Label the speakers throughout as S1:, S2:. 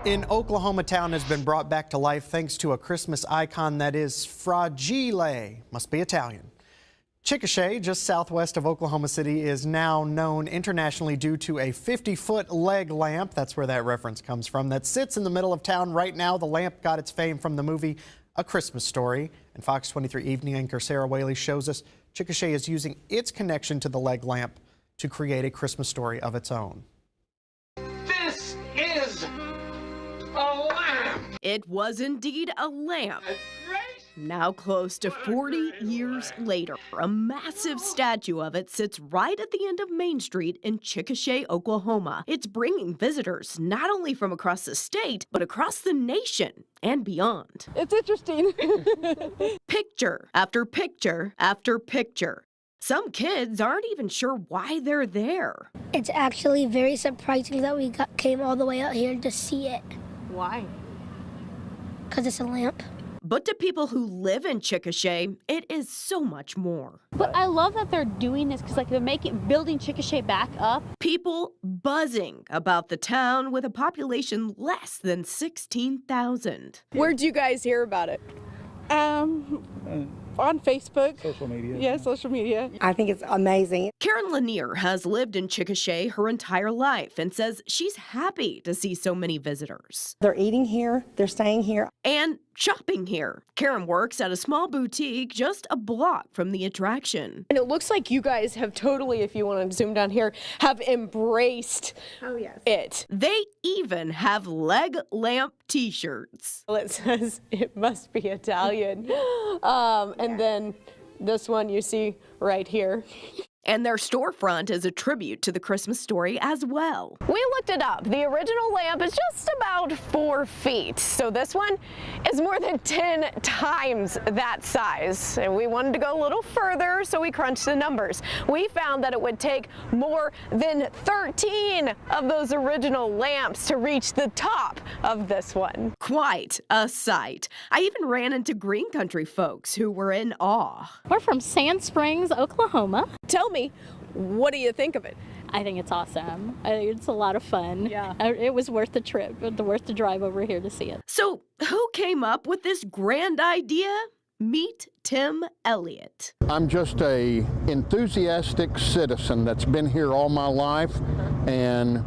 S1: An Oklahoma town has been brought back to life thanks to a Christmas icon that is fragile. Must be Italian. Chickasha, just southwest of Oklahoma City, is now known internationally due to a 50-foot leg lamp. That's where that reference comes from. That sits in the middle of town right now. The lamp got its fame from the movie A Christmas Story. And Fox 23 evening anchor Sarah Whaley shows us Chickasha is using its connection to the leg lamp to create a Christmas story of its own.
S2: This is a lamp.
S3: It was indeed a lamp. Now close to 40 years later, a massive statue of it sits right at the end of Main Street in Chickasha, Oklahoma. It's bringing visitors not only from across the state, but across the nation and beyond.
S4: It's interesting.
S3: Picture after picture after picture. Some kids aren't even sure why they're there.
S5: It's actually very surprising that we came all the way out here to see it.
S4: Why?
S5: Because it's a lamp.
S3: But to people who live in Chickasha, it is so much more.
S6: But I love that they're doing this because they're building Chickasha back up.
S3: People buzzing about the town with a population less than 16,000.
S4: Where'd you guys hear about it? On Facebook.
S7: Social media.
S4: Yeah, social media.
S8: I think it's amazing.
S3: Karen Lanier has lived in Chickasha her entire life and says she's happy to see so many visitors.
S8: They're eating here, they're staying here.
S3: And shopping here. Karen works at a small boutique just a block from the attraction.
S4: And it looks like you guys have totally, if you want to zoom down here, have embraced it.
S3: They even have leg lamp t-shirts.
S4: Well, it says it must be Italian. And then this one you see right here.
S3: And their storefront is a tribute to the Christmas story as well.
S4: We looked it up. The original lamp is just about 4 feet. So this one is more than 10 times that size. And we wanted to go a little further, so we crunched the numbers. We found that it would take more than 13 of those original lamps to reach the top of this one.
S3: Quite a sight. I even ran into green country folks who were in awe.
S6: We're from Sand Springs, Oklahoma.
S4: Tell me, what do you think of it?
S6: I think it's awesome. It's a lot of fun.
S4: Yeah.
S6: It was worth the trip, worth the drive over here to see it.
S3: So who came up with this grand idea? Meet Tim Elliott.
S7: I'm just a enthusiastic citizen that's been here all my life and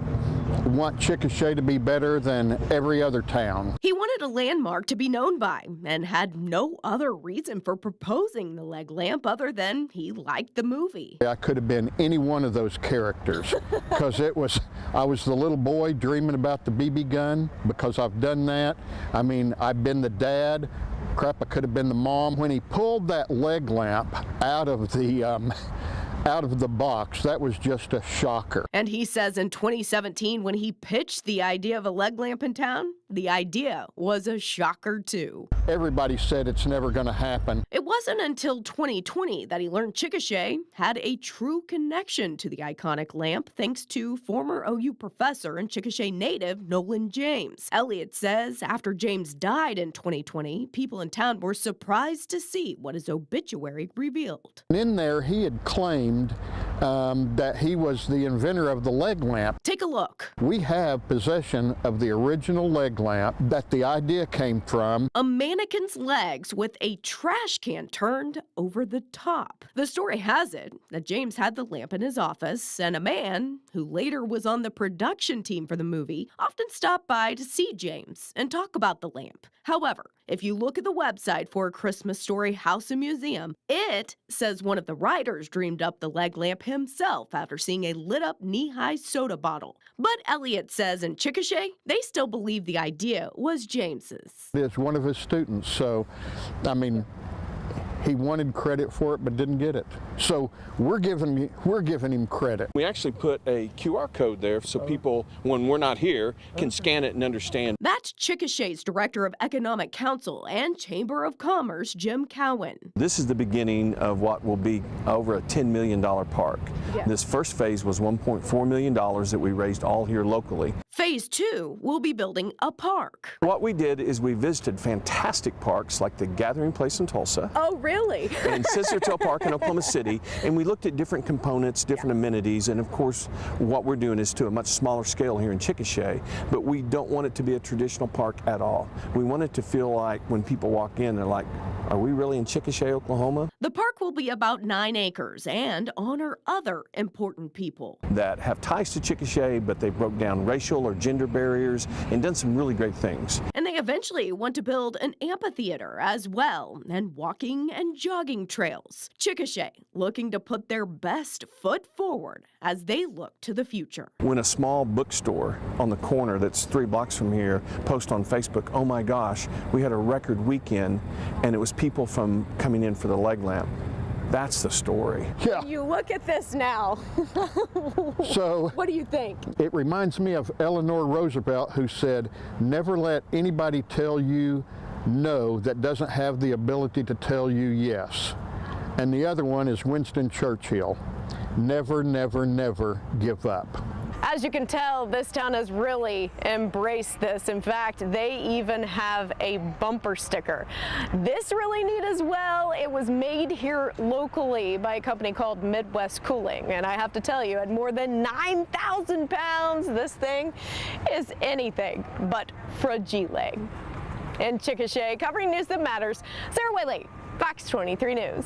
S7: want Chickasha to be better than every other town.
S3: He wanted a landmark to be known by and had no other reason for proposing the leg lamp other than he liked the movie.
S7: I could have been any one of those characters because I was the little boy dreaming about the BB gun because I've done that. I mean, I've been the dad. Crap, I could have been the mom. When he pulled that leg lamp out of the box, that was just a shocker.
S3: And he says in 2017, when he pitched the idea of a leg lamp in town, the idea was a shocker too.
S7: Everybody said it's never going to happen.
S3: It wasn't until 2020 that he learned Chickasha had a true connection to the iconic lamp thanks to former OU professor and Chickasha native Nolan James. Elliott says after James died in 2020, people in town were surprised to see what his obituary revealed.
S7: In there, he had claimed that he was the inventor of the leg lamp.
S3: Take a look.
S7: We have possession of the original leg lamp that the idea came from.
S3: A mannequin's legs with a trash can turned over the top. The story has it that James had the lamp in his office, and a man, who later was on the production team for the movie, often stopped by to see James and talk about the lamp. However, if you look at the website for A Christmas Story House and Museum, it says one of the writers dreamed up the leg lamp himself after seeing a lit-up knee-high soda bottle. But Elliott says in Chickasha, they still believe the idea was James's.
S7: It's one of his students, so, I mean, he wanted credit for it but didn't get it. So we're giving him credit.
S9: We actually put a QR code there so people, when we're not here, can scan it and understand.
S3: That's Chickasha's Director of Economic Council and Chamber of Commerce, Jim Cowan.
S9: This is the beginning of what will be over a $10 million park.
S4: Yeah.
S9: This first phase was $1.4 million that we raised all here locally.
S3: Phase 2 will be building a park.
S9: What we did is we visited fantastic parks like the Gathering Place in Tulsa.
S4: Oh, really?
S9: And Sistertail Park in Oklahoma City, and we looked at different components, different amenities, and of course what we're doing is to a much smaller scale here in Chickasha, but we don't want it to be a traditional park at all. We want it to feel like when people walk in, they're like, are we really in Chickasha, Oklahoma?
S3: The park will be about 9 acres and honor other important people
S9: that have ties to Chickasha, but they broke down racial or gender barriers and done some really great things.
S3: And they eventually want to build an amphitheater as well, and walking and jogging trails. Chickasha looking to put their best foot forward as they look to the future.
S9: When a small bookstore on the corner that's 3 blocks from here posts on Facebook, oh my gosh, we had a record weekend, and it was people from coming in for the leg lamp. That's the story.
S7: Yeah.
S4: You look at this now.
S7: So
S4: What do you think?
S7: it reminds me of Eleanor Roosevelt, who said, never let anybody tell you no that doesn't have the ability to tell you yes. And the other one is Winston Churchill. Never, never, never give up.
S4: As you can tell, this town has really embraced this. In fact, they even have a bumper sticker. This really neat as well. It was made here locally by a company called Midwest Cooling. And I have to tell you, at more than 9,000 pounds, this thing is anything but fragile. In Chickasha, covering news that matters, Sarah Whaley, Fox 23 News.